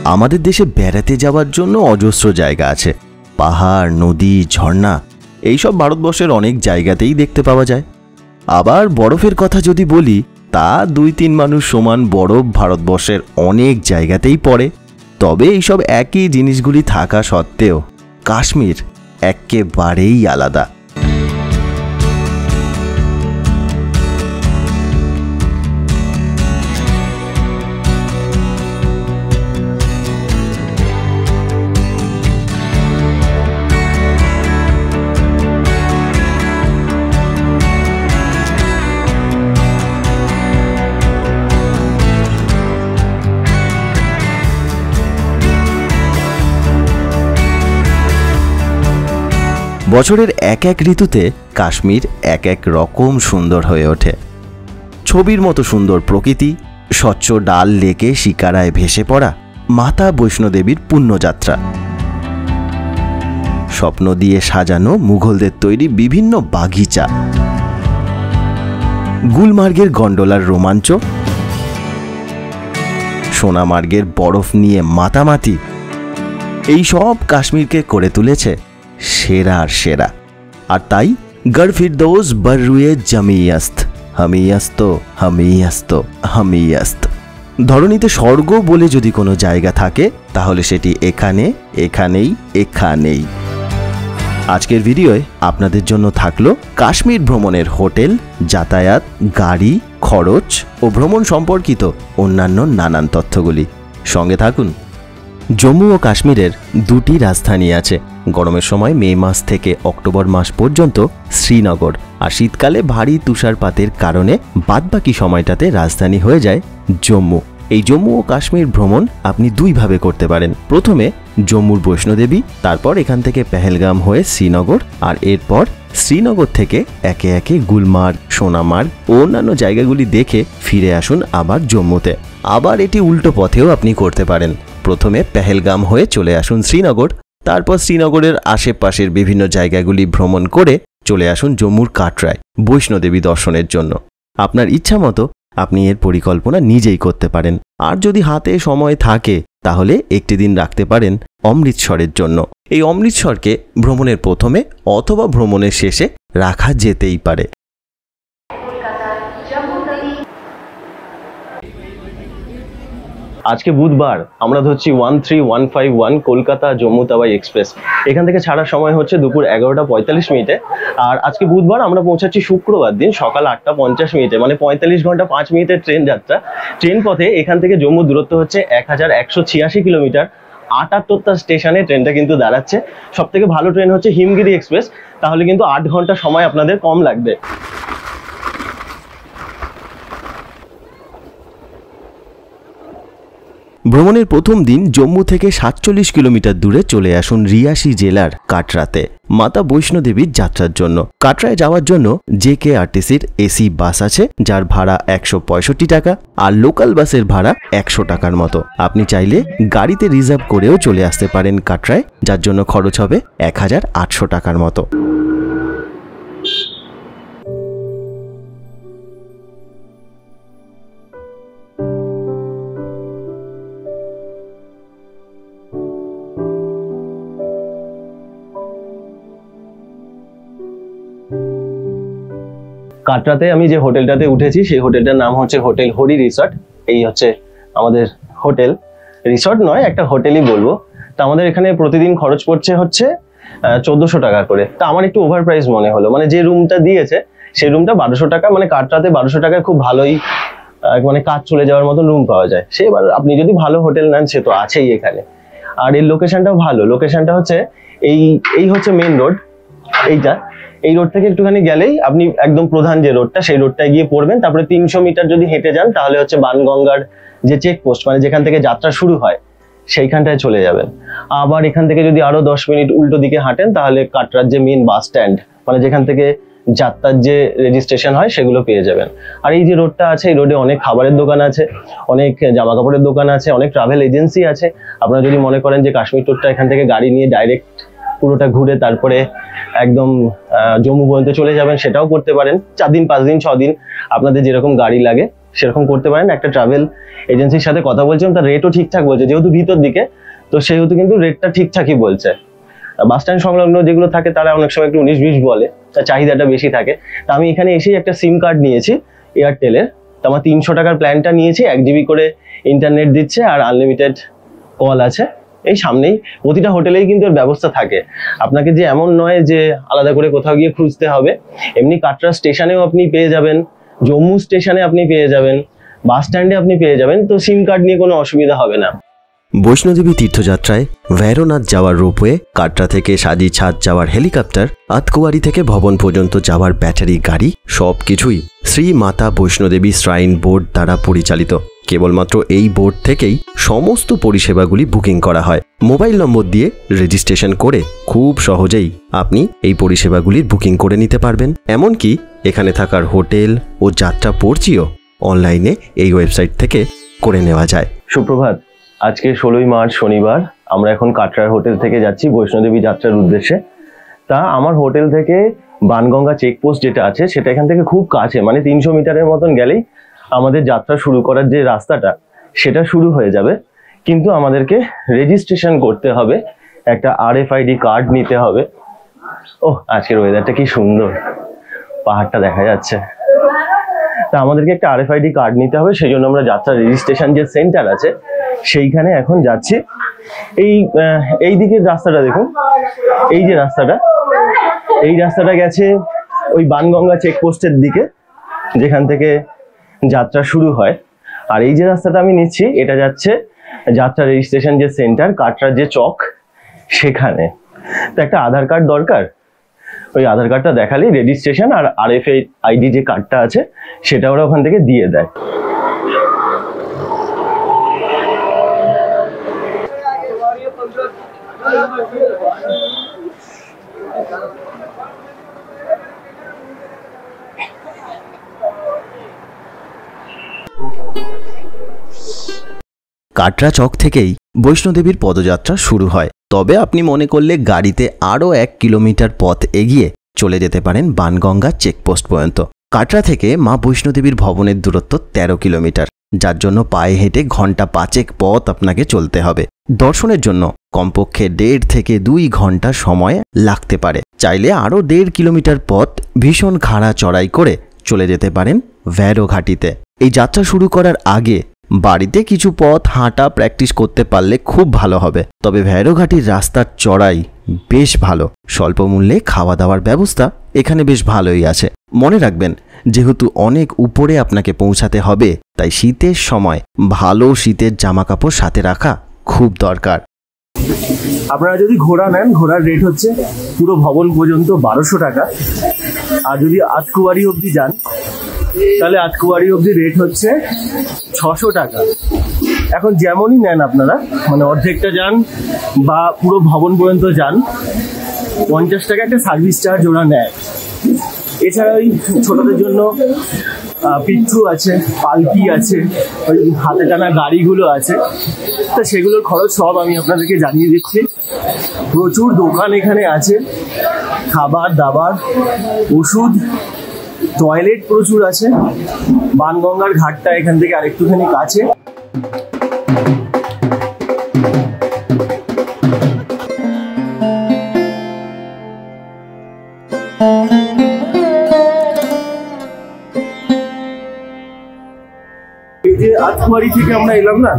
আমাদের দেশে বেড়াতে যাওয়ার জন্য অজস্র জায়গা আছে। পাহাড়, নদী, ঝর্ণা এইসব ভারতবর্ষের অনেক জায়গাতেই দেখতে পাওয়া যায়। আবার বরফের কথা যদি বলি, তা 2-3 মানুষ সমান বরফ ভারতবর্ষের অনেক জায়গাতেই পড়ে। তবে এইসব একই জিনিসগুলি থাকা সত্ত্বেও কাশ্মীর একেবারেই আলাদা। বছরের এক এক ঋতুতে কাশ্মীর এক এক রকম সুন্দর হয়ে ওঠে। ছবির মতো সুন্দর প্রকৃতি, স্বচ্ছ ডাল লেকে শিকারায় ভেসে পড়া মাতা বৈষ্ণোদেবীর পুণ্যযাত্রা, স্বপ্ন দিয়ে সাজানো মুঘলদের তৈরি বিভিন্ন বাগিচা, গুলমার্গের গন্ডোলার রোমাঞ্চ, সোনামার্গের বরফ নিয়ে মাতামাতি, এই সব কাশ্মীরকে করে তুলেছে সেরার সেরা। আর তাই গড় ফিরদৌস বররুয়ে জমিয়স্ত, হামিয়স্ত হামিয়স্ত হামিয়স্ত। ধরণীতে স্বর্গ বলে যদি কোনো জায়গা থাকে, তাহলে সেটি এখানে, এখানেই, এখানেই। আজকের ভিডিওয় আপনাদের জন্য থাকলো কাশ্মীর ভ্রমণের হোটেল, যাতায়াত, গাড়ি, খরচ ও ভ্রমণ সম্পর্কিত অন্যান্য নানান তথ্যগুলি। সঙ্গে থাকুন। জম্মু ও কাশ্মীরের 2টি রাজধানী আছে। গরমের সময় মে মাস থেকে অক্টোবর মাস পর্যন্ত শ্রীনগর, আর শীতকালে ভারী তুষারপাতের কারণে বাদবাকি সময়টাতে রাজধানী হয়ে যায় জম্মু। এই জম্মু ও কাশ্মীর ভ্রমণ আপনি 2 ভাবে করতে পারেন। প্রথমে জম্মুর বৈষ্ণোদেবী, তারপর এখান থেকে পেহেলগাম হয়ে শ্রীনগর, আর এরপর শ্রীনগর থেকে একে একে গুলমার্গ, সোনামার্গ ও অন্যান্য জায়গাগুলি দেখে ফিরে আসুন আবার জম্মুতে। আবার এটি উল্টো পথেও আপনি করতে পারেন। প্রথমে পেহেলগাম হয়ে চলে আসুন শ্রীনগর, তারপর শ্রীনগরের আশেপাশের বিভিন্ন জায়গাগুলি ভ্রমণ করে চলে আসুন জম্মুর কাটরায় বৈষ্ণোদেবী দর্শনের জন্য। আপনার ইচ্ছা মতো আপনি এর পরিকল্পনা নিজেই করতে পারেন। আর যদি হাতে সময় থাকে, তাহলে একটি দিন রাখতে পারেন অমৃতসরের জন্য। এই অমৃতসরকে ভ্রমণের প্রথমে অথবা ভ্রমণের শেষে রাখা যেতেই পারে। আজকে বুধবার, আমরা ধরছি 13151 কলকাতা জম্মু তাওয়াই এক্সপ্রেস। এখান থেকে ছাড়ার সময় হচ্ছে দুপুর 11:45। আর আজকে বুধবার আমরা পৌঁছাচ্ছি শুক্রবার দিন সকাল 8:50, মানে 45 ঘন্টা 5 মিনিটের ট্রেন যাত্রা। ট্রেন পথে এখান থেকে জম্মু দূরত্ব হচ্ছে 1186 কিলোমিটার। 78টা স্টেশনে ট্রেনটা কিন্তু দাঁড়াচ্ছে। সব থেকে ভালো ট্রেন হচ্ছে হিমগিরি এক্সপ্রেস, তাহলে কিন্তু 8 ঘন্টা সময় আপনাদের কম লাগবে। ভ্রমণের প্রথম দিন জম্মু থেকে 47 কিলোমিটার দূরে চলে আসুন রিয়াসি জেলার কাটরাতে মাতা বৈষ্ণোদেবীর যাত্রার জন্য। কাটরায় যাওয়ার জন্য JKRTCর এসি বাস আছে, যার ভাড়া 165 টাকা, আর লোকাল বাসের ভাড়া 100 টাকার মতো। আপনি চাইলে গাড়িতে রিজার্ভ করেও চলে আসতে পারেন কাটরায়, যার জন্য খরচ হবে 1800 টাকার মতো। কাটরাতে আমি যে হোটেলটাতে উঠেছি, সেই হোটেলটার নাম হচ্ছে হোটেল হরি রিসর্ট। এই হচ্ছে আমাদের হোটেল, রিসর্ট নয়, একটা হোটেলই বলবো। তা আমাদের এখানে প্রতিদিন খরচ পড়ছে হচ্ছে 1400 টাকা করে। তা আমার একটু ওভার প্রাইস মনে হলো, মানে যে রুমটা দিয়েছে সেই রুমটা 1200 টাকা, মানে কাটরাতে 1200 টাকায় খুব ভালোই মানে কাজ চলে যাওয়ার মতো রুম পাওয়া যায়। সে এবার আপনি যদি ভালো হোটেল নেন, সে তো আছেই এখানে। আর এর লোকেশনটাও ভালো। লোকেশনটা হচ্ছে এই হচ্ছে মেইন রোড, এই রোড থেকে একটুখানি গেলেই আপনি একদম প্রধান যে রোডটা, সেই রোডটায় গিয়ে পড়বেন। তারপরে 300 মিটার যদি হেঁটে যান, তাহলে হচ্ছে বানগঙ্গার যে চেকপোস্ট, মানে যেখান থেকে যাত্রা শুরু হয়, সেইখানটায় চলে যাবেন। আবার এখান থেকে যদি আরো 10 মিনিট উল্টো দিকে হাঁটেন, তাহলে কাটরার যে মেইন বাস স্ট্যান্ড, মানে যেখান থেকে যাত্রার যে রেজিস্ট্রেশন হয়, সেগুলো পেয়ে যাবেন। আর এই যে রোডটা আছে, এই রোডে অনেক খাবারের দোকান আছে, অনেক জামা কাপড়ের দোকান আছে, অনেক ট্রাভেল এজেন্সি আছে। আপনারা যদি মনে করেন যে কাশ্মীর ট্যুরটা এখান থেকে গাড়ি নিয়ে ডাইরেক্ট পুরোটা ঘুরে তারপরে একদম জম্মু পর্যন্ত চলে যাবেন, সেটাও করতে পারেন। 4 দিন 5 দিন 6 দিন আপনাদের যেরকম গাড়ি লাগে সেরকম করতে পারেন। একটা ট্রাভেল এজেন্সির সাথে কথা বলছিলাম, তার রেটও ঠিকঠাক বলছে, যেহেতু ভিতর দিকে তো সেহেতু কিন্তু রেটটা ঠিকঠাকই বলছে। বাস স্ট্যান্ড সংলগ্ন যেগুলো থাকে তারা অনেক সময় একটু 19-20 বলে, তার চাহিদাটা বেশি থাকে। তা আমি এখানে এসেই একটা সিম কার্ড নিয়েছি এয়ারটেলের। তো আমার 300 টাকার প্ল্যানটা নিয়েছি, 1 GB করে ইন্টারনেট দিচ্ছে আর আনলিমিটেড কল আছে। এই সামনেই প্রতিটা হোটেলেই কিন্তু এর ব্যবস্থা থাকে, আপনাকে যে এমন নয় যে আলাদা করে কোথাও গিয়ে খুঁজতে হবে। এমনি কাটরা স্টেশনেও আপনি পেয়ে যাবেন, জম্মু স্টেশনে আপনি পেয়ে যাবেন, বাস স্ট্যান্ডে আপনি পেয়ে যাবেন। তো সিম কার্ড নিয়ে কোনো অসুবিধা হবে না। বৈষ্ণোদেবী তীর্থযাত্রায় ভৈরনাথ যাওয়ার রোপওয়ে, কাটরা থেকে সাজি ছাদ যাওয়ার হেলিকপ্টার, আতকুয়ারি থেকে ভবন পর্যন্ত যাওয়ার ব্যাটারি গাড়ি সবকিছুই শ্রী মাতা বৈষ্ণোদেবী শ্রাইন বোর্ড দ্বারা পরিচালিত। কেবলমাত্র এই বোর্ড থেকেই সমস্ত পরিষেবাগুলি বুকিং করা হয়। মোবাইল নম্বর দিয়ে রেজিস্ট্রেশন করে খুব সহজেই আপনি এই পরিষেবাগুলির বুকিং করে নিতে পারবেন। এমনকি এখানে থাকার হোটেল ও যাত্রা পর্চিও অনলাইনে এই ওয়েবসাইট থেকে করে নেওয়া যায়। সুপ্রভাত, আজকে 16ই মার্চ শনিবার। আমরা এখন কাটরার হোটেল থেকে যাচ্ছি বৈষ্ণোদেবী যাত্রার উদ্দেশ্যে। তা আমার হোটেল থেকে বানগঙ্গা চেকপোস্ট যেটা আছে সেটা এখান থেকে খুব কাছে, মানে 300 মিটারের মতন গেলেই আমাদের যাত্রা শুরু করার যে রাস্তাটা সেটা শুরু হয়ে যাবে। কিন্তু আমাদেরকে রেজিস্ট্রেশন করতে হবে, একটা RFID কার্ড নিতে হবে। ও আজকের ওয়েদারটা কি সুন্দর, পাহাড়টা দেখা যাচ্ছে। তা আমাদেরকে একটা RFID কার্ড নিতে হবে, সেই জন্য আমরা যাত্রা রেজিস্ট্রেশন যে সেন্টার আছে সেইখানে এখন যাচ্ছি। এই দিকের রাস্তাটা দেখুন, এই যে রাস্তাটা, এই রাস্তাটা গেছে ওই বানগঙ্গা চেকপোস্টের দিকে যেখান থেকে যাত্রা শুরু হয়। আর এই যে রাস্তাটা আমি নিচ্ছি এটা যাচ্ছে যাত্রা রেজিস্ট্রেশন যে সেন্টার কাটরার যে চক সেখানে। তো একটা আধার কার্ড দরকার, ওই আধার কার্ডটা দেখালেই রেজিস্ট্রেশন আর RFID যে কার্ডটা আছে সেটা ওরা ওখান থেকে দিয়ে দেয়। কাটরা চক থেকেই বৈষ্ণোদেবীর পদযাত্রা শুরু হয়। তবে আপনি মনে করলে গাড়িতে আরও 1 কিলোমিটার পথ এগিয়ে চলে যেতে পারেন বানগঙ্গা চেকপোস্ট পর্যন্ত। কাটরা থেকে মা বৈষ্ণোদেবীর ভবনের দূরত্ব 13 কিলোমিটার, যার জন্য পায়ে হেঁটে ঘন্টা 5 পথ আপনাকে চলতে হবে। দর্শনের জন্য কমপক্ষে 1.5 থেকে 2 ঘন্টা সময় লাগতে পারে। চাইলে আরও 1.5 কিলোমিটার পথ ভীষণ খাড়া চড়াই করে চলে যেতে পারেন ভৈরো ঘাটিতে। এই যাত্রা শুরু করার আগে বাড়িতে কিছু পথ হাঁটা প্র্যাকটিস করতে পারলে খুব ভালো হবে। তবে ভৈরো ঘাটির রাস্তার চড়াই বেশ ভালো, স্বল্প মূল্যে খাওয়া দাওয়ার ব্যবস্থা এখানে বেশ ভালোই আছে। মনে রাখবেন, যেহেতু অনেক উপরে আপনাকে পৌঁছাতে হবে, তাই শীতের সময় ভালো শীতের জামা কাপড় সাথে রাখা খুব দরকার। আপনারা যদি ঘোড়া নেন, ঘোড়ার রেট হচ্ছে পুরো ভবন পর্যন্ত 1200 টাকা। আর যদি আতকুয়ারি অবধি যান তাহলে আতকুয়ারি অবধি রেট হচ্ছে 600 টাকা। এখন যেমনই নেন আপনারা, মানে অর্ধেকটা যান বা পুরো ভবন পর্যন্ত যান, 50 টাকা একটা সার্ভিস চার্জ ওরা নেয়। এছাড়া ওই ছোটদের জন্য পিঠু আছে, পালকি আছে, ওই হাতে টানা গাড়িগুলো আছে, তা সেগুলোর খরচ সব আমি আপনাদেরকে জানিয়ে দিচ্ছি। প্রচুর দোকান এখানে আছে, খাবার দাবার, ওষুধ, টয়লেট প্রচুর আছে। বানগঙ্গার ঘাটটা এখান থেকে আরেকটুখানি কাছে। এই যে আতকুয়ারি থেকে আমরা এলাম না,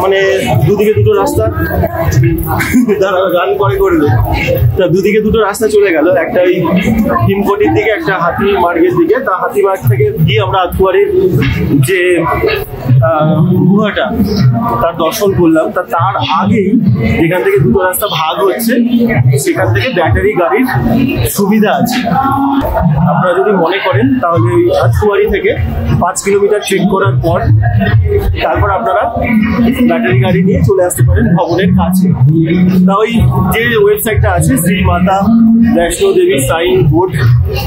মানে দুদিকে দুটো রাস্তা, গান করে করবে, তা দুদিকে দুটো রাস্তা চলে গেল, একটা ওই হিমকটির দিকে, একটা হাতি মার্গের দিকে। তা হাতি মার্গ থেকে গিয়ে আমরা আতকুয়ারির যে গুহাটা তার দর্শন করলাম। তার আগেই যেখান থেকে দুটো রাস্তা ভাগ হচ্ছে সেখান থেকে ব্যাটারি গাড়ির সুবিধা আছে। আপনারা যদি মনে করেন তাহলে ওই আতকুয়ারি থেকে 5 কিলোমিটার ট্রেক করার পর তারপর আপনারা ব্যাটারি গাড়ি নিয়ে চলে আসতে পারেন ভবনের কাছে। তা ওই যে ওয়েবসাইটটা আছে শ্রী মাতা বৈষ্ণোদেবী শ্রাইন বোর্ড,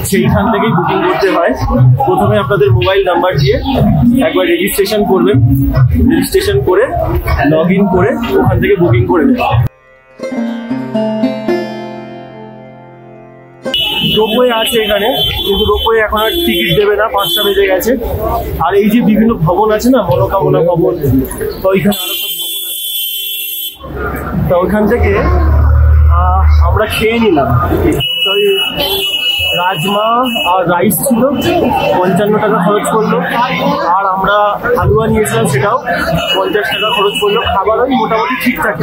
সেইখান থেকেই বুকিং করতে হয়। প্রথমে আপনাদের মোবাইল নাম্বার দিয়ে একবার রেজিস্ট্রেশন করবেন, রেজিস্ট্রেশন করে লগ ইন করে ওখান থেকে বুকিং করে নেবেন। রোপওয়ে আছে এখানে, কিন্তু রোপওয়ে এখন আর টিকিট দেবে না, 5টা বেজে গেছে। আর এই যে বিভিন্ন ভবন আছে না, মনোকামনা ভবন, তো ওইখানে আরো সব ভবন আছে। তো ওইখান থেকে আমরা খেয়ে নিলাম। তো রাজমা আর রাইস ছিল, 55 টাকা খরচ করলো। আর আমরা হালুয়া নিয়েছিলাম, সেটাও 50 টাকা খরচ করলো। খাবার ওই মোটামুটি ঠিকঠাক।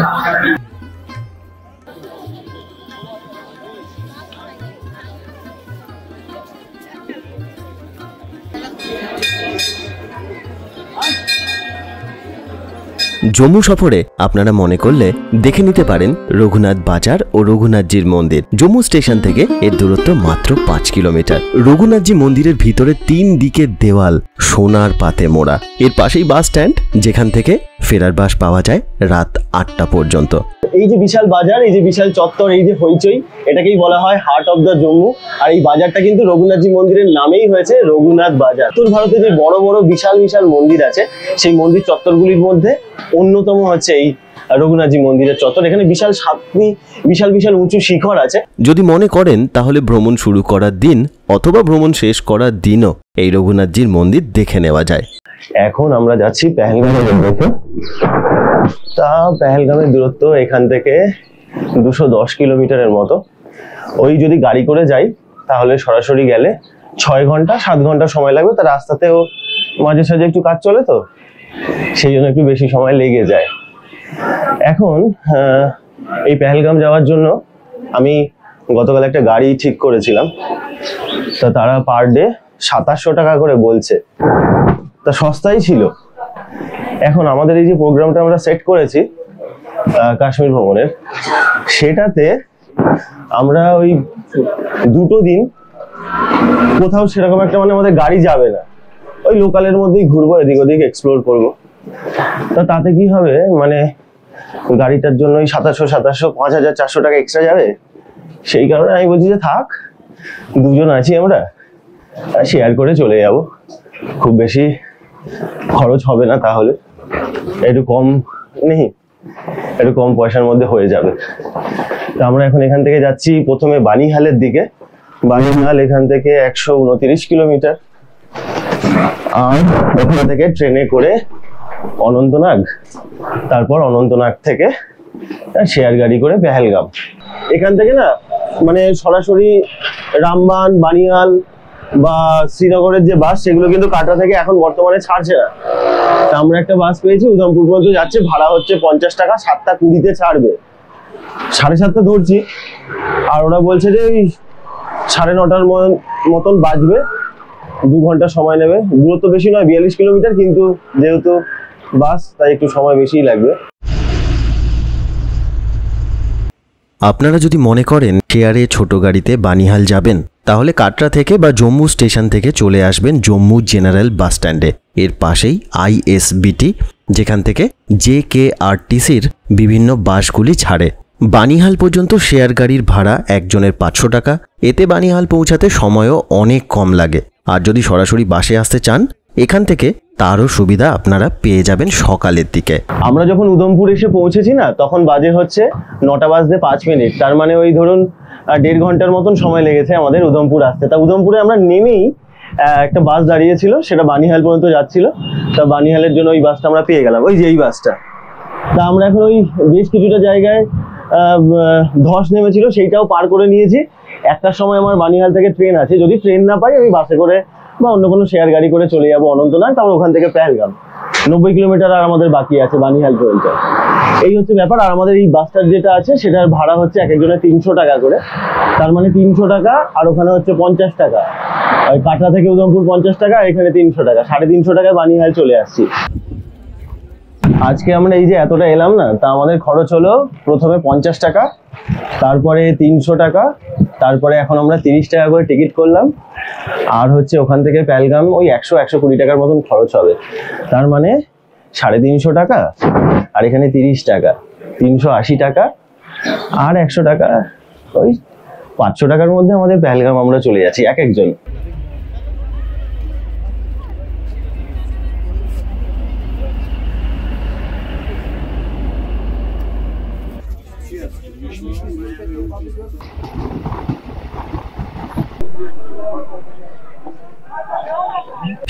জম্মু সফরে আপনারা মনে করলে দেখে নিতে পারেন রঘুনাথ বাজার ও রঘুনাথজির মন্দির। জম্মু স্টেশন থেকে এর দূরত্ব মাত্র 5 কিলোমিটার। রঘুনাথজি মন্দিরের ভিতরে 3 দিকে দেওয়াল সোনার পাতে মোড়া। এর পাশেই বাস স্ট্যান্ড, যেখান থেকে ফেরার বাস পাওয়া যায় রাত 8টা পর্যন্ত। এই যে বিশাল বাজার, এই যে বিশাল চত্বর, এই যে হইচই, এটাকেই বলা হয় হার্ট অফ দ্য জম্মু। আর এই বাজারটা কিন্তু রঘুনাথজি মন্দিরের নামেই হয়েছে রঘুনাথ বাজার। উত্তর ভারতে যে বড় বড় বিশাল বিশাল মন্দির আছে, সেই মন্দির চত্বরগুলির মধ্যে অন্যতম হচ্ছে এই রঘুনাথজি মন্দিরের চত্বর। এখানে বিশাল 7টি বিশাল বিশাল উঁচু শিখর আছে। যদি মনে করেন তাহলে ভ্রমণ শুরু করার দিন অথবা ভ্রমণ শেষ করার দিনও এই রঘুনাথজির মন্দির দেখে নেওয়া যায়। এখন আমরা যাচ্ছি পেহেলগামের উদ্দেশ্যে। তা পেহেলগামের দূরত্ব এখান থেকে 210 কিলোমিটারের মতো। ওই যদি গাড়ি করে যাই তাহলে সরাসরি গেলে 6 ঘন্টা 7 ঘন্টা সময় লাগবে। তার রাস্তাতেও মাঝে সাঝে একটু কাজ চলে, তো সেই জন্য একটু বেশি সময় লেগে যায়। এখন এই পেহেলগাম যাওয়ার জন্য আমি গতকাল একটা গাড়ি ঠিক করেছিলাম। তা তারা পার ডে 2700 টাকা করে বলছে। তা সস্তাই ছিল। এখন আমাদের এই যে প্রোগ্রামটা আমরা সেট করেছি কাশ্মীর ভ্রমণের, সেটাতে আমরা ওই 2টো দিন কোথাও সেরকম একটা মানে আমাদের গাড়ি যাবে না, ওই লোকালের মধ্যেই ঘুরবো, এদিক ওদিক এক্সপ্লোর করবো। তা তাতে কি হবে, মানে গাড়িটার জন্য ওই 2700 5400 টাকা এক্সট্রা যাবে। সেই কারণে আমি বলছি যে থাক, 2জন আছি আমরা, শেয়ার করে চলে যাব। খুব বেশি খরচ হবে না, তাহলে একটু কম নেই, একটু কম পয়সার মধ্যে হয়ে যাবে। তো আমরা এখন এখান থেকে যাচ্ছি প্রথমে বানিহালের দিকে। বানিহাল এখান থেকে 129 কিলোমিটার। আর ওখান থেকে ট্রেনে করে অনন্তনাগ, তারপর অনন্তনাগ থেকে শেয়ার গাড়ি করে পেহেলগাম। এখান থেকে না মানে সরাসরি রামবান, বানিহাল বা শ্রীনগরের যে বাস, সেগুলো কিন্তু কাটরা থেকে এখন বর্তমানে ছাড়ছে না। তা আমরা একটা বাস পেয়েছি, উধমপুর পর্যন্ত যাচ্ছে, ভাড়া হচ্ছে 50 টাকা, 7টা 20-তে ছাড়বে। 7:30 ধরছি, আর ওরা বলছে যে ওই 9:30 মতন বাজবে, 2 ঘন্টা সময় নেবে। দূরত্ব বেশি নয়, 42 কিলোমিটার, কিন্তু যেহেতু বাস তাই একটু সময় বেশিই লাগবে। আপনারা যদি মনে করেন শেয়ারে ছোট গাড়িতে বানিহাল যাবেন, তাহলে কাটরা থেকে বা জম্মু স্টেশন থেকে চলে আসবেন জম্মু জেনারেল বাস স্ট্যান্ডে। এর পাশেই ISBT, যেখান থেকে JKRTCর বিভিন্ন বাসগুলি ছাড়ে। বানিহাল পর্যন্ত শেয়ার গাড়ির ভাড়া একজনের 500 টাকা। এতে বানিহাল পৌঁছাতে সময়ও অনেক কম লাগে। আর যদি সরাসরি বাসে আসতে চান, এখান থেকে তারও সুবিধা আপনারা পেয়ে যাবেন সকালের দিকে। আমরা যখন উধমপুর এসে পৌঁছেছি না, তখন বাজে হচ্ছে 9:05 তার মানে ওই ধরুন 1.5 ঘন্টার মতন সময় লেগেছে আমাদের উধমপুর আসতে। তা উধমপুরে আমরা নেমেই একটা বাস দাঁড়িয়েছিল, সেটা বানিহাল পর্যন্ত যাচ্ছিল। তা বানিহালের জন্য ওই বাসটা আমরা পেয়ে গেলাম, ওই যে এই বাসটা। তা আমরা এখন ওই বেশ কিছুটা জায়গায় ধস নেমেছিল, সেইটাও পার করে নিয়েছি। একটার সময় আমার বানিহাল থেকে ট্রেন আছে, যদি ট্রেন না পাই আমি বাসে করে বা অন্য কোনো শেয়ার গাড়ি করে চলে যাবো অনন্তনাগ, তারপর ওখান থেকে পেহেলগাম। 90 কিলোমিটার আর আমাদের বাকি আছে বানিহাল পর্যন্ত। এই হচ্ছে ব্যাপার। আর আমাদের এই বাসটার যেটা আছে, সেটার ভাড়া হচ্ছে এক একজনের 300 টাকা করে। তার মানে 300 টাকা, আর ওখানে হচ্ছে 50 টাকা। ওই কাটরা থেকে উধমপুর 50 টাকা, আর এখানে 300 টাকা, 350 টাকায় বানিহাল চলে আসছি। আজকে আমরা এই যে এতটা এলাম না, তা আমাদের খরচ হলো প্রথমে 50 টাকা, তারপরে 300 টাকা, তারপরে এখন আমরা 30 টাকা করে টিকিট করলাম। আর হচ্ছে ওখান থেকে পেহেলগাম ওই 100-120 টাকার মতন খরচ হবে। তার মানে 350 টাকা, আর এখানে 30 টাকা, 380 টাকা, আর 100 টাকা, ওই 500 টাকার মধ্যে আমাদের পেহেলগাম আমরা চলে যাচ্ছি এক একজন।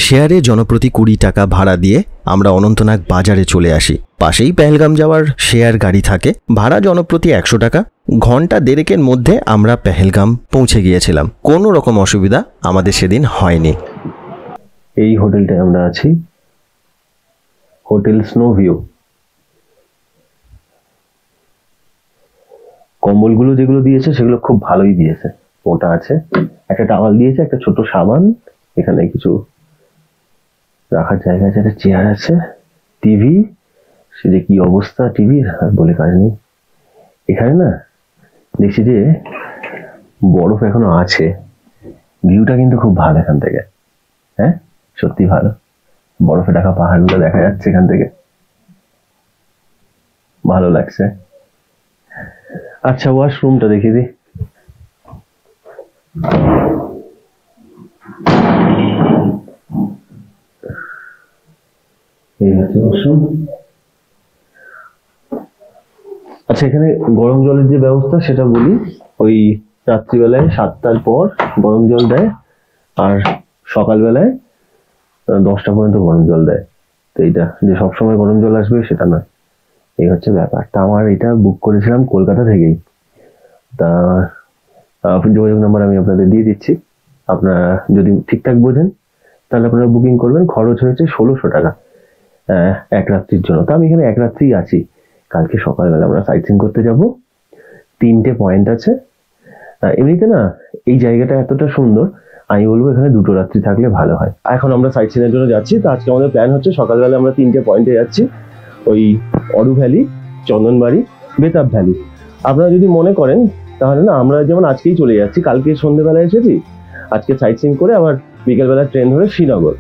শেয়ারে জনপ্রতি 20 টাকা ভাড়া দিয়ে আমরা অনন্তনাগ বাজারে চলে আসি। পাশেই পেহেলগাম যাওয়ার শেয়ার গাড়ি থাকে, ভাড়া জনপ্রতি 100 টাকা। ঘন্টা দেড়েকের মধ্যে আমরা পেহেলগাম পৌঁছে গিয়েছিলাম। কোনো রকম অসুবিধা আমাদের সেদিন হয়নি। এই হোটেলটায় আমরা আছি, হোটেল স্নো ভিউ। কম্বলগুলো যেগুলো দিয়েছে সেগুলো খুব ভালোই দিয়েছে, মোটা আছে। একটা টাওয়াল দিয়েছে, একটা ছোট সাবান, এখানে কিছু রাখার জায়গা আছে, একটা চেয়ার আছে, টিভি। সে যে কি অবস্থা টিভির আর বলে কাজ নেই। এখানে না দেখছি যে বরফ এখনো আছে। ভিউটা কিন্তু খুব ভালো এখান থেকে, হ্যাঁ সত্যি ভালো। বরফে ঢাকা পাহাড়গুলো দেখা যাচ্ছে এখান থেকে, ভালো লাগছে। আচ্ছা ওয়াশরুমটা দেখিয়ে দিই। এই হচ্ছে ওয়াশরুম। আচ্ছা এখানে গরম জলের যে ব্যবস্থা সেটা বলি, ওই রাত্রিবেলায় 7টার পর গরম জল দেয়, আর সকালবেলায় 10টা পর্যন্ত গরম জল দেয়। তো এইটা যে সবসময় গরম জল আসবে সেটা নয়, এই হচ্ছে ব্যাপারটা। আমার এটা বুক করেছিলাম কলকাতা থেকেই, তা যোগাযোগ নাম্বার আমি আপনাদের দিয়ে দিচ্ছি। আপনারা যদি ঠিকঠাক বোঝেন তাহলে আপনারা বুকিং করবেন। খরচ হয়েছে 1600 টাকা এক রাত্রির জন্য। তো আমি এখানে এক রাত্রি আছি। কালকে সকালবেলা আমরা সাইট সিইং করতে যাব। 3টে পয়েন্ট আছে। এমনিতে না এই জায়গাটা এতটা সুন্দর, আমি বলবো এখানে 2টো রাত্রি থাকলে ভালো হয়। এখন আমরা সাইট সিইং এর জন্য যাচ্ছি। তো আজকে আমাদের প্ল্যান হচ্ছে সকালবেলা আমরা 3টে পয়েন্টে যাচ্ছি, ওই অরু ভ্যালি, চন্দনবাড়ি, বেতাব ভ্যালি। আপনারা যদি মনে করেন তাহলে না আমরা যেমন আজকেই চলে যাচ্ছি, কালকে সন্ধ্যেবেলা এসেছি, আজকে সাইট সিইং করে আবার বিকেলবেলা ট্রেন ধরে শ্রীনগর।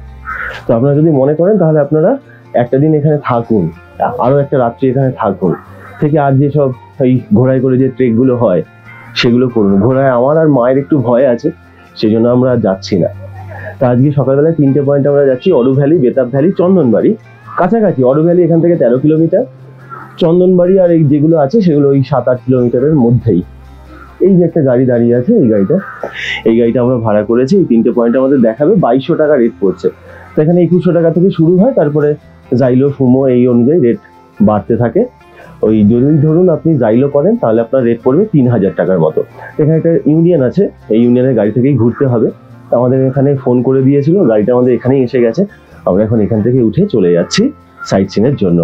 তো আপনারা যদি মনে করেন তাহলে আপনারা একটা দিন এখানে থাকুন, আরো একটা রাত্রি এখানে থাকুন, থেকে আর যেসব ওই ঘোড়ায় করে যে ট্রেকগুলো হয় সেগুলো করুন। ঘোড়ায় আমার আর মায়ের একটু ভয় আছে, সেই জন্য আমরা যাচ্ছি না। তো আজকে সকালবেলায় 3টে পয়েন্ট আমরা যাচ্ছি, অরু ভ্যালি, বেতাব ভ্যালি, চন্দনবাড়ি। কাছাকাছি অরু ভ্যালি এখান থেকে 13 কিলোমিটার, চন্দনবাড়ি আর এই যেগুলো আছে সেগুলো ওই 7-8 কিলোমিটারের মধ্যেই। এই যে একটা গাড়ি দাঁড়িয়ে আছে, এই গাড়িটা আমরা ভাড়া করেছি। এই 3টে পয়েন্ট আমাদের দেখাবে। 2200 টাকা রেট পড়ছে। তো এখানে 2100 টাকা থেকে শুরু হয়, তারপরে জাইলো, সুমো এই অনুযায়ী রেট বাড়তে থাকে। ওই যদি ধরুন আপনি জাইলো করেন তাহলে আপনার রেট পড়বে 3000 টাকার মতো। এখানে একটা ইউনিয়ন আছে, এই ইউনিয়নের গাড়ি থেকেই ঘুরতে হবে। আমাদের এখানে ফোন করে দিয়েছিল, গাড়িটা আমাদের এখানেই এসে গেছে। আমরা এখন এখান থেকে উঠে চলে যাচ্ছি সাইট সিইং এর জন্য।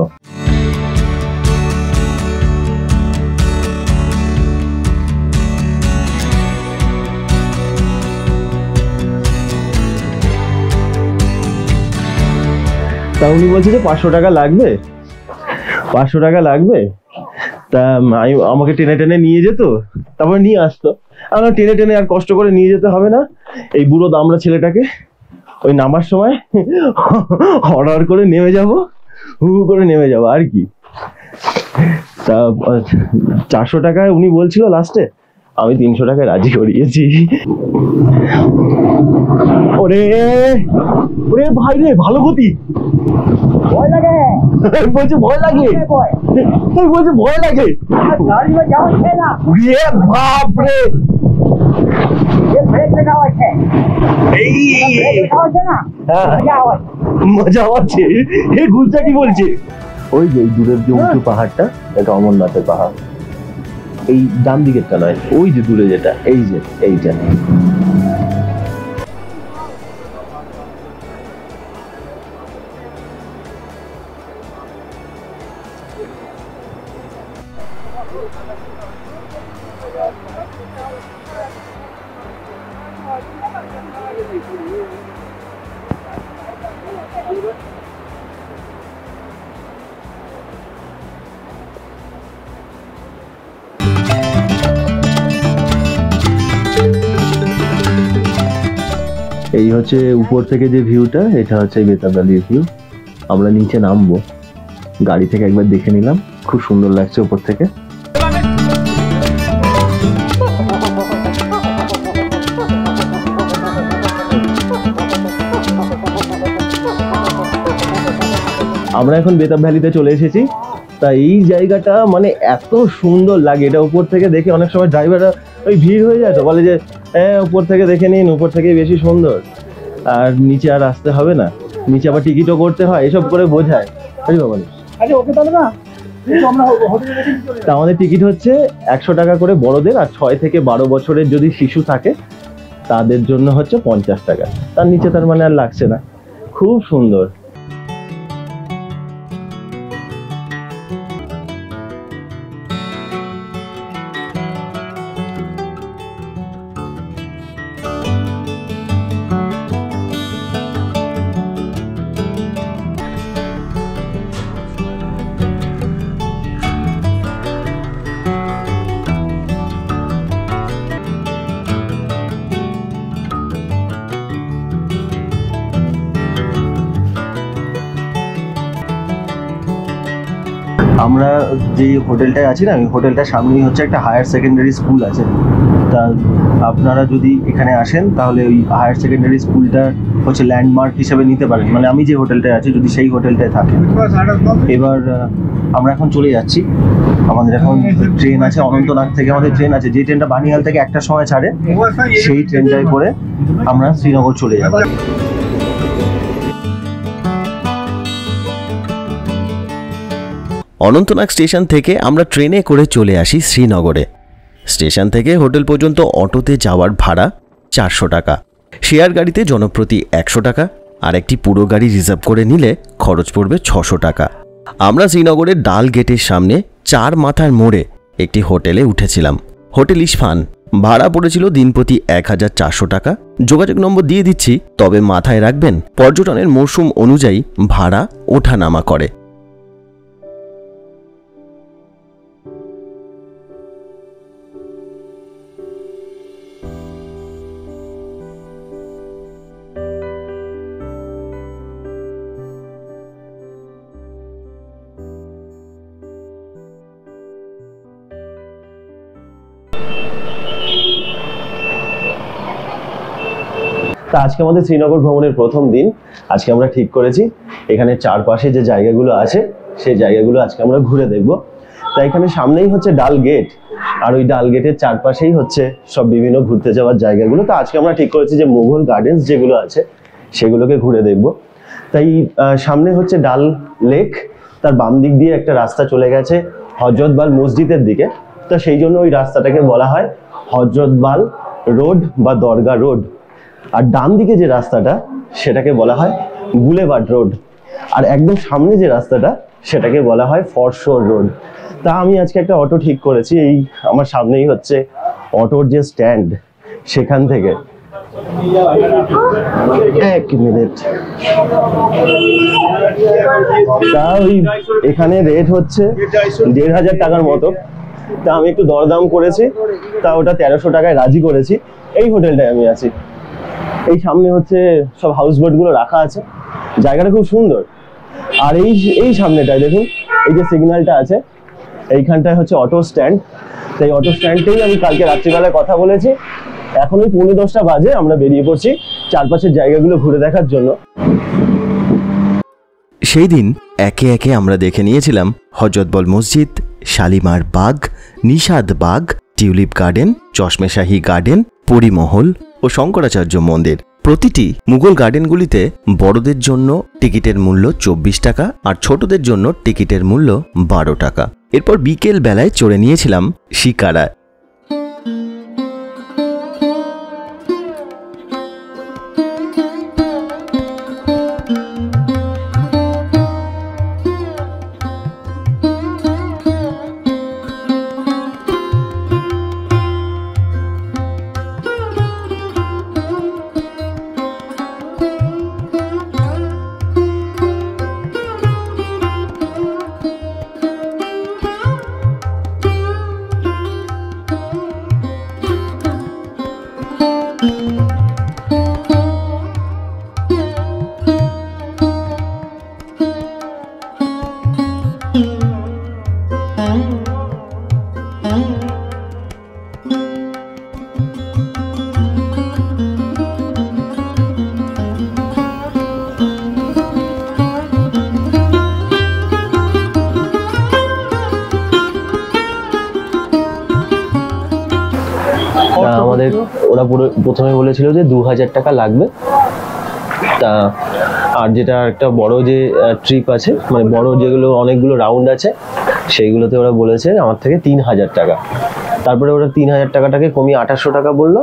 তা উনি বলছে যে 500 টাকা লাগবে, 500 টাকা লাগবে। তা আমাকে টেনে টেনে নিয়ে যেত, তারপরে নিয়ে আসতো। আমরা টেনে টেনে আর কষ্ট করে নিয়ে যেতে হবে না। এই বুড়ো দামড়া ছেলেটাকে ওই নামার সময় অর্ডার করে নেমে যাব, হু হু করে নেমে যাব আর কি। তা 400 টাকায় উনি বলছিল লাস্টে, আমি 300 টাকায় রাজি করিয়েছি। ওরে ওরে ভাই রে, ভালো গতি। ভয় লাগে বলছে, ভয় লাগে বলছে, ভয় লাগে। বাপ রে, মজা হচ্ছে। এ গুলচা কি বলছে? ওই যে দূরের যে উঁচু পাহাড়টা, এটা অমরনাথের পাহাড়। এই ডান দিকেরটা নয়, ওই যে দূরে যেটা, এই যে এইটা। এই হচ্ছে উপর থেকে যে ভিউটা, এটা হচ্ছে বেতাব ভ্যালির ভিউ। আমরা নিচে নামবো, গাড়ি থেকে একবার দেখে নিলাম, খুব সুন্দর লাগছে উপর থেকে। আমরা এখন বেতাব ভ্যালিতে চলে এসেছি। তা এই জায়গাটা মানে এত সুন্দর লাগে, এটা উপর থেকে দেখে অনেক সময় ড্রাইভাররা ওই ভিড় হয়ে যায় তো বলে যে হ্যাঁ উপর থেকে দেখে নিন, উপর থেকে বেশি সুন্দর। আর নিচে আর আসতে হবে না, নিচে আবার টিকিটও করতে হয়, এসব করে বোঝায়। বাবা তা আমাদের টিকিট হচ্ছে 100 টাকা করে বড়দের, আর 6 থেকে 12 বছরের যদি শিশু থাকে তাদের জন্য হচ্ছে 50 টাকা। তার নিচে তার মানে আর লাগছে না। খুব সুন্দর। আমরা যে হোটেলটায় আছি না, ওই হোটেলটার সামনেই হচ্ছে একটা হায়ার সেকেন্ডারি স্কুল আছে। তা আপনারা যদি এখানে আসেন তাহলে ওই হায়ার সেকেন্ডারি স্কুলটা হচ্ছে ল্যান্ডমার্ক হিসেবে নিতে পারেন, মানে আমি যে হোটেলটায় আছি যদি সেই হোটেলটায় থাকে। এবার আমরা এখন চলে যাচ্ছি, আমাদের এখন ট্রেন আছে অনন্তনাগ থেকে, আমাদের ট্রেন আছে, যে ট্রেনটা বানিহাল থেকে 1টার সময় ছাড়ে, সেই ট্রেনটায় করে আমরা শ্রীনগর চলে যাব। অনন্তনাগ স্টেশন থেকে আমরা ট্রেনে করে চলে আসি শ্রীনগরে। স্টেশন থেকে হোটেল পর্যন্ত অটোতে যাওয়ার ভাড়া 400 টাকা, শেয়ার গাড়িতে জনপ্রতি 100 টাকা, আর একটি পুরো গাড়ি রিজার্ভ করে নিলে খরচ পড়বে 600 টাকা। আমরা শ্রীনগরের ডাল গেটের সামনে 4 মাথার মোড়ে একটি হোটেলে উঠেছিলাম, হোটেল ইসফান। ভাড়া পড়েছিল দিনপ্রতি 1400 টাকা। যোগাযোগ নম্বর দিয়ে দিচ্ছি, তবে মাথায় রাখবেন পর্যটনের মরশুম অনুযায়ী ভাড়া ওঠানামা করে। তা আজকে আমাদের শ্রীনগর ভ্রমণের প্রথম দিন। আজকে আমরা ঠিক করেছি এখানে চারপাশে যে জায়গাগুলো আছে সেই জায়গাগুলো আজকে আমরা ঘুরে দেখব। তাই এখানে সামনেই হচ্ছে ডাল গেট, আর ওই ডাল গেটের চারপাশেই হচ্ছে সব বিভিন্ন ঘুরতে যাওয়ার জায়গাগুলো। তো আজকে আমরা ঠিক করেছি যে মুঘল গার্ডেন্স যেগুলো আছে সেগুলোকে ঘুরে দেখব। তাই সামনে হচ্ছে ডাল লেক, তার বাম দিক দিয়ে একটা রাস্তা চলে গেছে হজরতবাল মসজিদের দিকে। তো সেই জন্য ওই রাস্তাটাকে বলা হয় হজরতবাল রোড বা দরগা রোড। আর ডান দিকে যে রাস্তাটা সেটাকে বলা হয় বুলেভার্ড রোড, আর একদম সামনে যে রাস্তাটা সেটাকে বলা হয় ফরশোর রোড। তা আমি আজকে একটা অটো ঠিক করেছি, এই আমার সামনেই হচ্ছে অটোর যে স্ট্যান্ড, সেখান থেকে 1 মিনিট। তা ওই এখানে রেট হচ্ছে 1500 টাকার মতো। তা আমি একটু দরদাম করেছি, তা ওটা 1300 টাকায় রাজি করেছি। এই হোটেলটায় আমি আছি, এই সামনে হচ্ছে সব হাউসবোট গুলো রাখা আছে, জায়গাটা খুব সুন্দর। আর এই সামনেটায় দেখুন, এই যে সিগন্যালটা আছে, এইখানটায় হচ্ছে অটো স্ট্যান্ড। তাই অটো স্ট্যান্ডটাই আমি কালকে রাত্রিবেলায় কথা বলেছি। এখন ওই 9:45 বাজে, আমরা বেরিয়ে পড়ছি চারপাশের জায়গাগুলো ঘুরে দেখার জন্য। সেই দিন একে একে আমরা দেখে নিয়েছিলাম হজরতবল মসজিদ, Shalimar Bagh, Nishat Bagh, tulip garden, Chashme Shahi garden, Parimahal ও শঙ্করাচার্য মন্দির। প্রতিটি মুঘল গার্ডেনগুলিতে বড়দের জন্য টিকিটের মূল্য 24 টাকা আর ছোটদের জন্য টিকিটের মূল্য 12 টাকা। এরপর বিকেল বেলায় চড়ে নিয়েছিলাম শিকারায়। আমাদের ওরা প্রথমে বলেছিল যে 2000 টাকা লাগবে, তা আর যেটা একটা বড় যে ট্রিপ আছে, মানে বড় যেগুলো অনেকগুলো রাউন্ড আছে, সেইগুলোতে ওরা বলেছে আমার থেকে 3000 টাকা। তারপরে ওরা 3000 টাকাটাকে কমিয়ে 2800 টাকা বললো,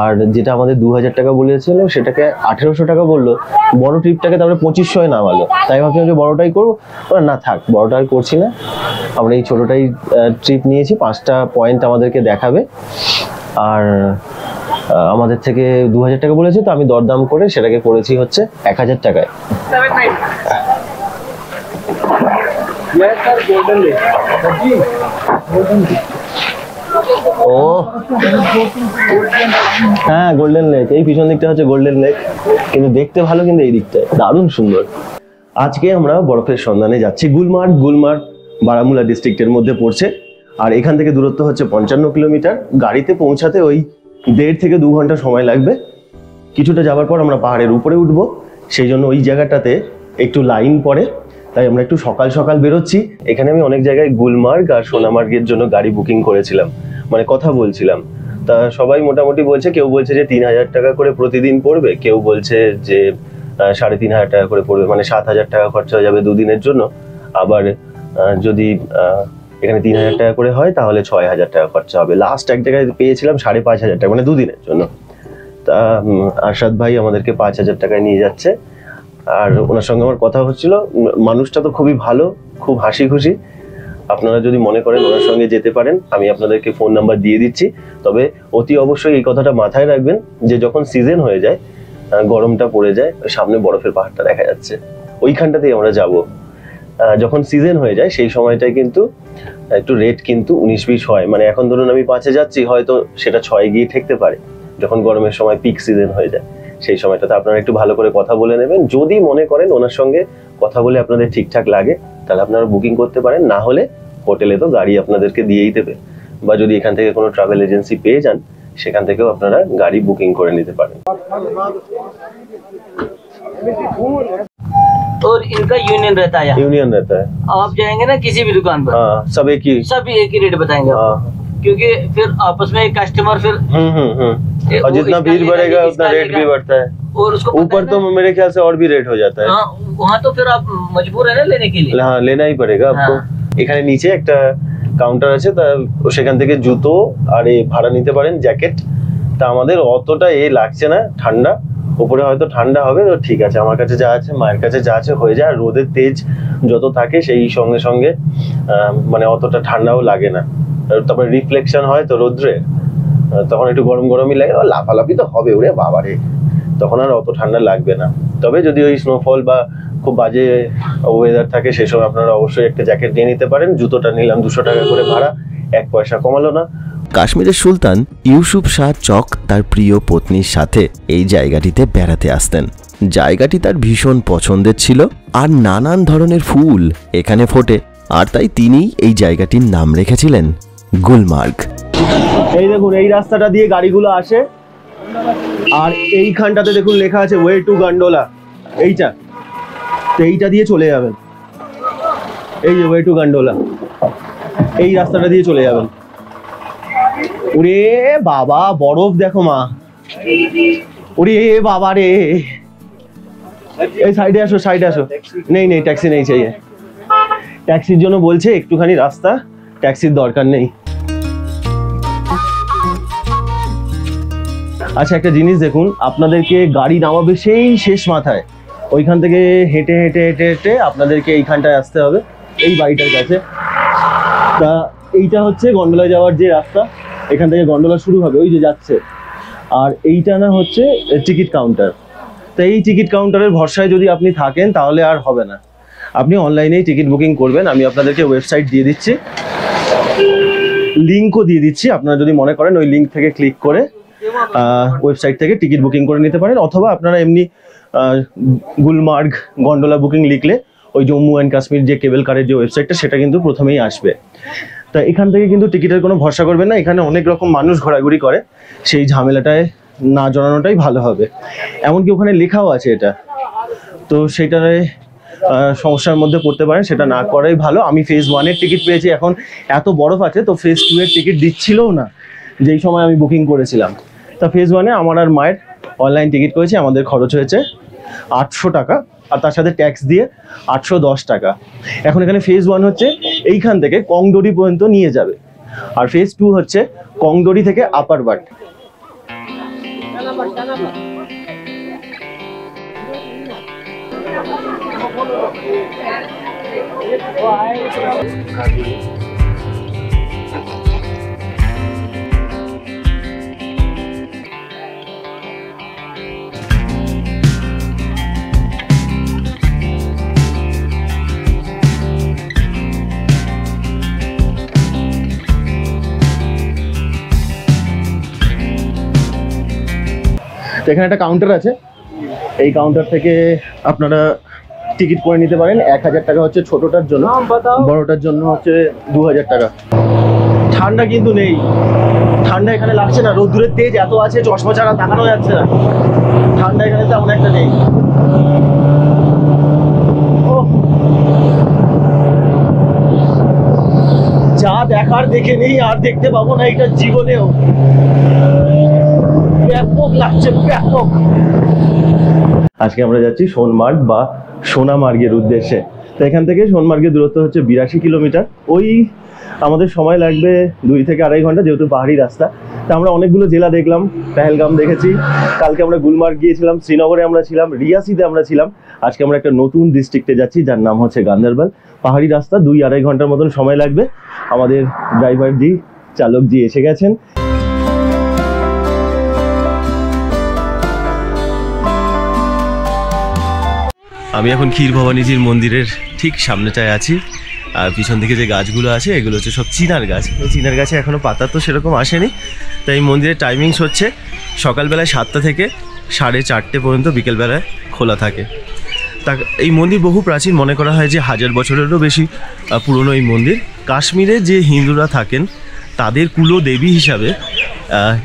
আর যেটা আমাদের 2000 টাকা বলেছিল সেটাকে 1800 টাকা বললো। বড় ট্রিপটাকে তারপরে 2500 নামালো। তাই ভাবছিলাম যে বড়টাই করবো, না থাক বড়টা আর করছি না, আমরা এই ছোটোটাই ট্রিপ নিয়েছি। 5টা পয়েন্ট আমাদেরকে দেখাবে, আর আমাদের থেকে 2000 টাকা বলেছে, তো আমি দরদাম করে সেটাকে করেছি হচ্ছে 1000 টাকায়। ও হ্যাঁ, গোল্ডেন লেক, এই পিছন দিকটা হচ্ছে গোল্ডেন লেক, কিন্তু দেখতে ভালো, কিন্তু এই দিকটায় দারুণ সুন্দর। আজকে আমরা বরফের সন্ধানে যাচ্ছি গুলমার্গ। গুলমার্গ বারামুলা ডিস্ট্রিক্টের মধ্যে পড়ছে, আর এখান থেকে দূরত্ব হচ্ছে 55 কিলোমিটার। গাড়িতে পৌঁছাতে ওই 1.5 থেকে 2 ঘন্টা সময় লাগবে। কিছুটা যাওয়ার পর আমরা পাহাড়ের উপরে উঠবো, সেই জন্য ওই জায়গাটাতে একটু লাইন পড়ে, তাই আমরা একটু সকাল সকাল বেরোচ্ছি। এখানে আমি অনেক জায়গায় গুলমার্গ আর সোনামার্গের জন্য গাড়ি বুকিং করেছিলাম, মানে কথা বলছিলাম। তা সবাই মোটামুটি বলছে, কেউ বলছে যে 3000 টাকা করে প্রতিদিন পড়বে, কেউ বলছে যে 3500 টাকা করে পড়বে, মানে 7000 টাকা খরচা হয়ে যাবে দুদিনের জন্য। আবার যদি এখানে 3000 টাকা করে হয় তাহলে 6000 টাকা খরচা হবে। লাস্ট এক জায়গায় পেয়েছিলাম 5500 টাকা, মানে দুদিনের জন্য। তা আরশাদ ভাই আমাদেরকে 5000 টাকায় নিয়ে যাচ্ছে, আর ওনার সঙ্গে আমার কথা হচ্ছিল। মানুষটা তো খুবই ভালো, খুব হাসি খুশি। আপনারা যদি মনে করেন ওনার সঙ্গে যেতে পারেন, আমি আপনাদেরকে ফোন নাম্বার দিয়ে দিচ্ছি। তবে অতি অবশ্যই এই কথাটা মাথায় রাখবেন যে যখন সিজন হয়ে যায়, গরমটা পড়ে যায়, সামনে বরফের পাহাড়টা দেখা যাচ্ছে, ওইখানটাতেই আমরা যাব। যখন সিজন হয়ে যায় সেই সময়টায় কিন্তু একটু রেট কিন্তু 19-20 হয়। মানে এখন ধরুন আমি 5-এ যাচ্ছি, হয়তো সেটা 6-এ গিয়ে ঠেকতে পারে যখন গরমের সময় পিক সিজন হয়ে যায়। সেই সময়টাতে আপনারা একটু ভালো করে কথা বলে নেবেন। যদি মনে করেন ওনার সঙ্গে কথা বলে আপনাদের ঠিকঠাক লাগে, তাহলে আপনারা বুকিং করতে পারেন। না হলে হোটেলে তো গাড়ি আপনাদেরকে দিয়েই দেবে, বা যদি এখান থেকে কোনো ট্রাভেল এজেন্সি পেয়ে যান, সেখান থেকেও আপনারা গাড়ি বুকিং করে নিতে পারেন। और इनका यूनियन रहता है, यूनियन रहता है। आप जाएंगे ना किसी भी दुकान पर, हाँ, सब एक ही रेट बताएंगे। हाँ। क्योंकि फिर आपस में कस्टमर फिर और जितना भीड़ बढ़ेगा उतना रेट भी बढ़ता है, और उसको ऊपर तो मेरे ख्याल से और भी रेट हो जाता है। हाँ, वहाँ तो फिर आप मजबूर है ना लेने के लिए। हाँ, लेना ही पड़ेगा आपको। এখানে নিচে একটা কাউন্টার আছে, তা সেখান থেকে জুতো আর এই ভাড়া নিতে পারেন, জ্যাকেট। তা আমাদের অতটা লাগছে না ঠান্ডা, উপরে হয়তো ঠান্ডা হবে, তো ঠিক আছে। আমার কাছে যা আছে, মায়ের কাছে যা আছে হয়ে যায়। রোদের তেজ যত থাকে সেই সঙ্গে সঙ্গে মানে অতটা ঠান্ডাও লাগে না। তারপরে রিফ্লেকশন হয় তো রোদ্রে, তখন একটু গরম গরমই লাগে, লাফালাফি তো হবে, ওরে বাবারে, তখন আর অত ঠান্ডা লাগবে না। তবে যদি ওই স্নোফল বা খুব বাজে ওয়েদার থাকে, সেই সময় আপনারা অবশ্যই একটা জ্যাকেট নিয়ে নিতে পারেন। জুতোটা নিলাম 200 টাকা করে ভাড়া, 1 পয়সা কমালো না। কাশ্মীরের সুলতান ইউসুফ শাহ চক তার প্রিয় পত্নীর সাথে এই জায়গাটিতে বেড়াতে আসতেন। জায়গাটি তার ভীষণ পছন্দের ছিল, আর নানান ধরনের ফুল এখানে ফোটে, আর তাই তিনি এই জায়গাটির নাম রেখেছিলেন গুলমার্গ। এই দেখুন, এই রাস্তাটা দিয়ে গাড়িগুলো আসে, আর এইখানটাতে দেখুন লেখা আছে ওয়ে টু গন্ডোলা। এইটা দিয়ে চলে যাবেন, এই যে ওয়ে টু গন্ডোলা, এই রাস্তাটা দিয়ে চলে যাবেন। ওরে বাবা, বরফ দেখো মা, ওরে বাবা রে। এই সাইডে আসো, সাইডে আসো। নেই নেই, ট্যাক্সি নেই চাইয়ে। ট্যাক্সির জন্য বলছে একটুখানি রাস্তা, ট্যাক্সির দরকার নেই। আচ্ছা, একটা জিনিস দেখুন, আপনাদেরকে গাড়ি নামাবে সেই শেষ মাথায়, ওইখান থেকে হেঁটে হেঁটে হেঁটে হেঁটে আপনাদেরকে এইখানটায় আসতে হবে, এই বাড়িটার কাছে। তা এইটা হচ্ছে গন্ডোলায় যাওয়ার যে রাস্তা, এখান থেকে গন্ডোলা শুরু হবে, ওই যে যাচ্ছে। আর এইটা না হচ্ছে টিকিট কাউন্টার। তো এই টিকিট কাউন্টারের ভরসায় যদি আপনি থাকেন তাহলে আর হবে না, আপনি অনলাইনেই টিকিট বুকিং করবেন। আমি আপনাদেরকে ওয়েবসাইট দিয়ে দিচ্ছি, লিঙ্কও দিয়ে দিচ্ছি। আপনারা যদি মনে করেন ওই লিঙ্ক থেকে ক্লিক করে ওয়েবসাইট থেকে টিকিট বুকিং করে নিতে পারেন, অথবা আপনারা এমনি গুলমার্গ গন্ডোলা বুকিং লিখলে ওই জম্মু অ্যান্ড কাশ্মীর যে কেবল কারের যে ওয়েবসাইটটা, সেটা কিন্তু প্রথমেই আসবে। তা এখান থেকে কিন্তু টিকিটের কোনো ভরসা করবেন না, এখানে অনেক রকম মানুষ ঘোরাঘুরি করে, সেই ঝামেলাটায় না জড়ানোটাই ভালো হবে। এমনকি ওখানে লেখাও আছে এটা, তো সেটারে সমস্যার মধ্যে পড়তে পারেন, সেটা না করাই ভালো। আমি ফেজ 1-এর টিকিট পেয়েছি, এখন এত বরফ আছে তো ফেজ 2-এর টিকিট দিচ্ছিলও না যেই সময় আমি বুকিং করেছিলাম। তা ফেজ 1-এ আমার আর মায়ের অনলাইন টিকিট করেছি, আমাদের খরচ হয়েছে 800 টাকা, আর তার সাথে ট্যাক্স দিয়ে 810 টাকা। এখন এখানে ফেজ 1 হচ্ছে এইখান থেকে কংডোরি পর্যন্ত নিয়ে যাবে, আর ফেজ 2 হচ্ছে কংডোরি থেকে আপার বাট। এখানে একটা কাউন্টার আছে, এই কাউন্টার থেকে আপনারা টিকিট করে নিতে পারেন। 1000 টাকা হচ্ছে ছোটটার জন্য, বড়টার জন্য হচ্ছে 2000 টাকা। ঠান্ডা কিন্তু নেই, ঠান্ডা এখানে লাগছে না, রোদ্দুরের তেজ এত আছে চশমা ছাড়া তাকানো যাচ্ছে না। ঠান্ডা এখানে তেমন একটা নেই। যা দেখার দেখে নেই, আর দেখতে পাবো না এটা জীবনেও। ব্যাপক লাগছে, ব্যাপক। আজকে আমরা যাচ্ছি সোনমার্গ বা সোনামার্গের উদ্দেশ্যে। তো এখান থেকে সোনমার্গের দূরত্ব হচ্ছে 82 কিলোমিটার। ওই আমাদের সময় লাগবে 2 থেকে 2.5 ঘন্টা, যেহেতু পাহাড়ি রাস্তা। তা আমরা অনেকগুলো জেলা দেখলাম, পেহেলগাম দেখেছি, কালকে আমরা গুলমার্গ গিয়েছিলাম, শ্রীনগরে আমরা ছিলাম, রিয়াসিতে আমরা ছিলাম। আজকে আমরা একটা নতুন ডিস্ট্রিক্টে যাচ্ছি যার নাম হচ্ছে গান্দরবাল। পাহাড়ি রাস্তা, 2-2.5 ঘন্টার মতন সময় লাগবে। আমাদের ড্রাইভার জি, চালক জি এসে গেছেন। আমি এখন ক্ষীর ভবানীজির মন্দিরের ঠিক সামনেটায় আছি, আর পিছন দিকে যে গাছগুলো আছে এগুলো হচ্ছে সব চিনার গাছ। এই চিনার গাছে এখনও পাতা তো সেরকম আসেনি। তাই এই মন্দিরের টাইমিংস হচ্ছে সকালবেলায় 7টা থেকে 4:30 পর্যন্ত, বিকেলবেলায় খোলা থাকে। তা এই মন্দির বহু প্রাচীন, মনে করা হয় যে 1000 বছরেরও বেশি পুরনো এই মন্দির। কাশ্মীরে যে হিন্দুরা থাকেন তাদের কুলদেবী হিসাবে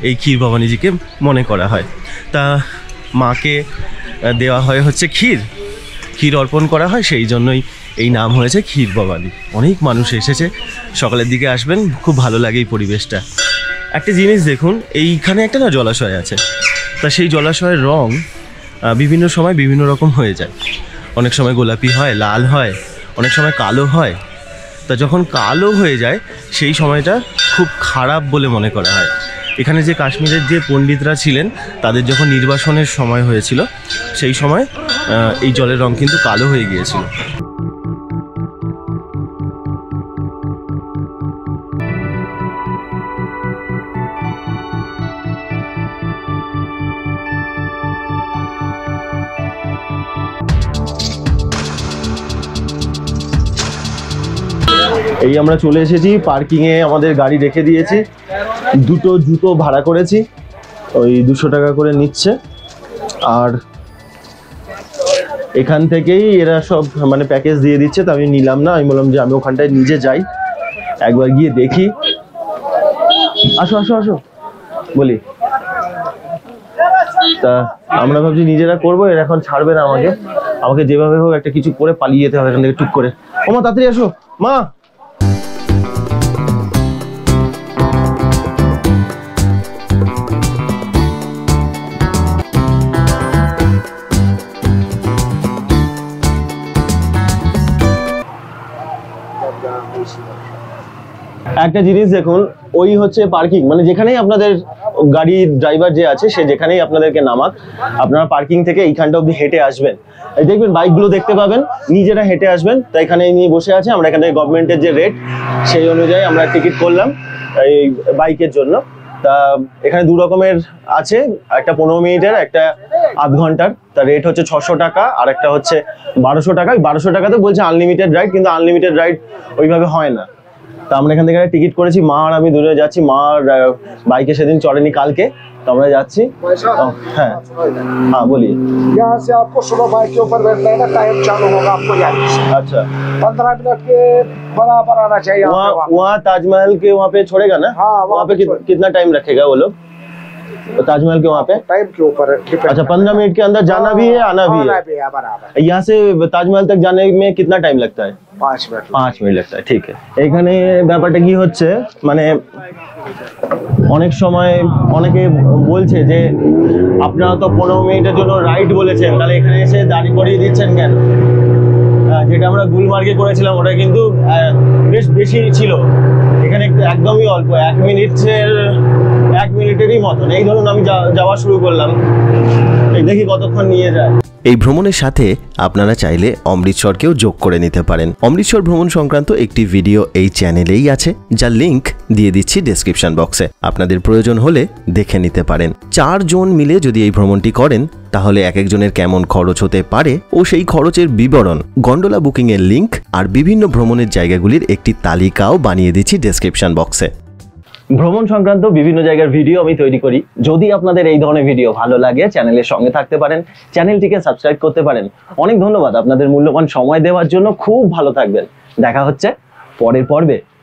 এই ক্ষীর ভবানীজিকে মনে করা হয়। তা মাকে দেওয়া হয় হচ্ছে ক্ষীর অর্পণ করা হয়, সেই জন্যই এই নাম হয়েছে ক্ষীর ভবানী। অনেক মানুষ এসেছে, সকালের দিকে আসবেন, খুব ভালো লাগে এই পরিবেশটা। একটা জিনিস দেখুন, এইখানে একটা না জলাশয় আছে, তা সেই জলাশয়ের রং বিভিন্ন সময় বিভিন্ন রকম হয়ে যায়। অনেক সময় গোলাপি হয়, লাল হয়, অনেক সময় কালো হয়। তা যখন কালো হয়ে যায় সেই সময়টা খুব খারাপ বলে মনে করা হয়। এখানে যে কাশ্মীরের যে পণ্ডিতরা ছিলেন তাদের যখন নির্বাসনের সময় হয়েছিল সেই সময় এই জলের রং কিন্তু কালো হয়ে গিয়েছিল। এই আমরা চলে এসেছি পার্কিংয়ে, আমাদের গাড়ি রেখে দিয়েছি। 2টো জুতো ভাড়া করেছি, ওই 200 টাকা করে নিচ্ছে। আর এখান থেকেই এরা সব মানে প্যাকেজ দিয়ে দিচ্ছে, তো আমি নিলাম না। আমি বললাম যে আমি ওখানটায় নিজে যাই, একবার গিয়ে দেখি। আসো আসো আসো বলি। তা আমরা ভাবছি নিজেরা করবো, এরা এখন ছাড়বে না আমাকে যেভাবে হোক একটা কিছু করে পালিয়ে যেতে হবে এখান থেকে টুক করে। ও মা তাড়াতাড়ি আসো মা। একটা জিনিস দেখুন, ওই হচ্ছে পার্কিং, মানে যেখানেই আপনাদের গাড়ির ড্রাইভার যে আছে সে যেখানেই আপনাদেরকে নামাক, আপনারা পার্কিং থেকে এইখানটা অব্দি হেঁটে আসবেন। এই দেখবেন বাইকগুলো দেখতে পাবেন, নিজেরা হেঁটে আসবেন। তো এখানে নিয়ে বসে আছে, আমরা এখান থেকে গভর্নমেন্টের যে রেট সেই অনুযায়ী আমরা টিকিট করলাম এই বাইকের জন্য। তা এখানে 2 রকমের আছে, একটা 15 মিনিটের, একটা আধ ঘন্টার। তার রেট হচ্ছে 600 টাকা, আর একটা হচ্ছে 1200 টাকা। 1200 টাকাতে বলছে আনলিমিটেড রাইড, কিন্তু আনলিমিটেড রাইড ওইভাবে হয় না। তা আমরা এখান থেকে টিকিট করেছি, মা আর আমি দুজনে যাচ্ছি। মা বাইকে সেদিন চড়েনি কালকে, তো আমরা যাচ্ছি। হ্যাঁ হ্যাঁ বলি। यहाँ से आपको सुबह बाइक के ऊपर बैठना है ना, टाइम चालू होगा आपको यहाँ से। अच्छा 15 मिनट के बराबर आना चाहिए। वहाँ ताजमहल के वहाँ पे छोड़ेगा ना? हाँ, वहाँ पे कितना टाइम रखेगा वो लोग ताजमहल के वहाँ पे? टाइम के ऊपर। अच्छा 15 मिनट के अंदर जाना भी है, आना भी है। बराबर। यहाँ से ताजमहल तक जाने में कितना टाइम लगता है? 5 मिनट 5 मिनट लगता है, ठीक है। এখানে ব্যাপারটা কি হচ্ছে, মানে অনেক সময় অনেকে বলছে যে আপনারা তো 15 মিনিটের জন্য রাইড বলেছেন, তাহলে এখানে এসে দাঁড়ি করিয়ে দিচ্ছেন কেন? যেটা আমরা গুলমার্গে করেছিলাম ওটা কিন্তু বেশ বেশি ছিল, এখানে একদমই অল্প, 1 মিনিটেরই মতন। এই ধরুন আমি যাওয়া শুরু করলাম, দেখি কতক্ষণ নিয়ে যায়। এই ভ্রমণের সাথে আপনারা চাইলে অমৃতসরকেও যোগ করে নিতে পারেন। অমৃতসর ভ্রমণ সংক্রান্ত একটি ভিডিও এই চ্যানেলেই আছে, যার লিংক দিয়ে দিচ্ছি ডেসক্রিপশন বক্সে, আপনাদের প্রয়োজন হলে দেখে নিতে পারেন। 4 জন মিলে যদি এই ভ্রমণটি করেন তাহলে এক একজনের কেমন খরচ হতে পারে ও সেই খরচের বিবরণ, গন্ডোলা বুকিং এর লিংক আর বিভিন্ন ভ্রমণের জায়গাগুলির একটি তালিকাও বানিয়ে দিচ্ছি ডেসক্রিপশন বক্সে। ভ্রমণ সংক্রান্ত বিভিন্ন জায়গার ভিডিও আমি তৈরি করি। যদি আপনাদের এই ধরনের ভিডিও ভালো লাগে, চ্যানেলের সঙ্গে থাকতে পারেন, চ্যানেলটিকে সাবস্ক্রাইব করতে পারেন। অনেক ধন্যবাদ আপনাদের মূল্যবান সময় দেওয়ার জন্য। খুব ভালো থাকবেন, দেখা হচ্ছে পরের পর্বে।